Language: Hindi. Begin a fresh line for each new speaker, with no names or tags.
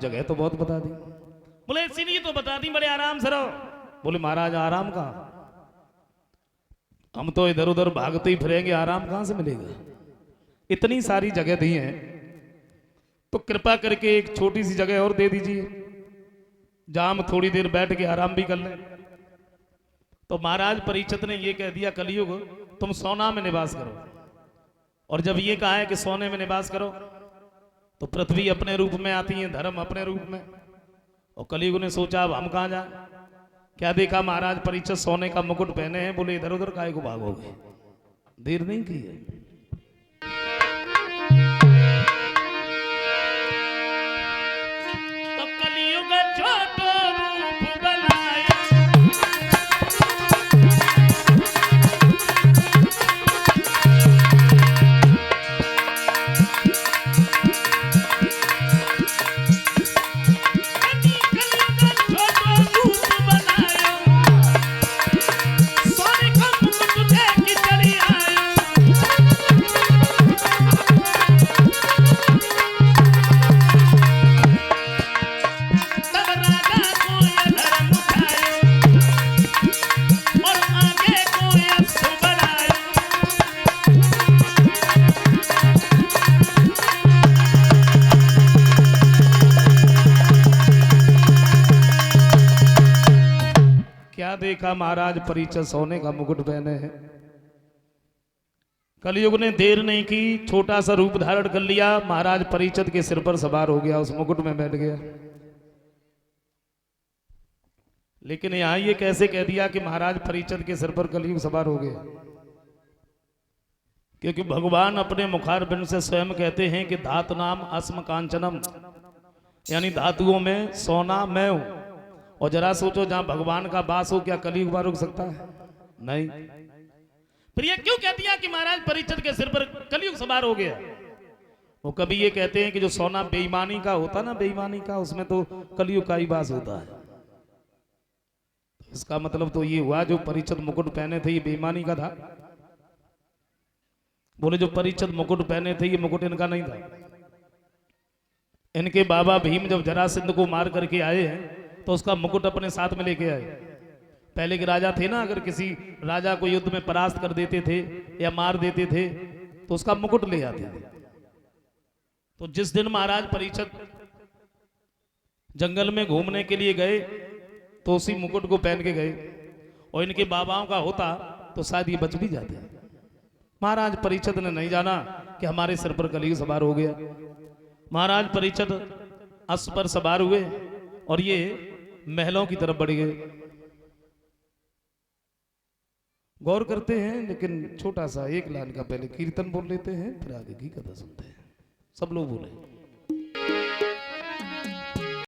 जगह तो बहुत बता दी। बोले इसीलिए तो बता दी, बड़े आराम से रहो। बोले महाराज आराम का, हम तो इधर उधर भागते ही फिरेंगे, आराम कहां से मिलेगा? इतनी सारी जगह दी है, तो कृपा करके एक छोटी सी जगह और दे दीजिए जहां हम थोड़ी देर बैठ के आराम भी कर लें। तो महाराज परीक्षित ने ये कह दिया, कलयुग तुम सोना में निवास करो। और जब ये कहा है कि सोने में निवास करो, तो पृथ्वी अपने रूप में आती है, धर्म अपने रूप में। और कलयुग ने सोचा अब हम कहां जाए। क्या देखा महाराज परीक्षित सोने का मुकुट पहने हैं। बोले इधर उधर काहे को भागोगे, देर नहीं की है। तो कलयुग छोटो रूप बनाया, देखा महाराज परीक्षित सोने का मुकुट पहने हैं। कलयुग ने देर नहीं की, छोटा सा रूप धारण कर लिया, महाराज परीक्षित के सिर पर सवार हो गया, उस मुकुट में बैठ गया। लेकिन यहां ये कैसे कह दिया कि महाराज परीक्षित के सिर पर कलयुग सवार हो गया? क्योंकि भगवान अपने मुखारबिंद से स्वयं कहते हैं कि धातु नाम अस्म कांचनम, यानी धातुओं में सोना मैं हूं। और जरा सोचो जहां भगवान का वास हो, क्या कलयुग रुक सकता है? नहीं। फिर ये क्यों कह दिया कि महाराज परीक्षित के सिर पर कलयुग सवार हो गया? वो कभी ये कहते हैं कि जो सोना बेईमानी का होता ना, बेईमानी का, उसमें तो कलयुग का ही वास होता है। इसका मतलब तो ये हुआ जो परीक्षित मुकुट पहने थे ये बेईमानी का था। बोले जो परीक्षित मुकुट पहने थे ये मुकुट इनका नहीं था। इनके बाबा भीम जब जरासंध को मार करके आए हैं तो उसका मुकुट अपने साथ में लेके आए। पहले के राजा थे ना, अगर किसी राजा को युद्ध में परास्त कर देते थे या मार देते थे तो उसका मुकुट ले आते थे। तो जिस दिन महाराज परीक्षित जंगल में घूमने के लिए गए तो उसी मुकुट को पहन के गए, और इनके बाबाओं का होता तो शायद ये बच भी जाते। महाराज परीक्षित ने नहीं जाना कि हमारे सिर पर कलयुग सवार हो गया। महाराज परीक्षित अश्व पर सवार हुए और ये महलों की तरफ बढ़ गए। गौर करते हैं, लेकिन छोटा सा एक लाइन का पहले कीर्तन बोल लेते हैं, फिर आगे की कथा सुनते हैं। सब लोग बोले।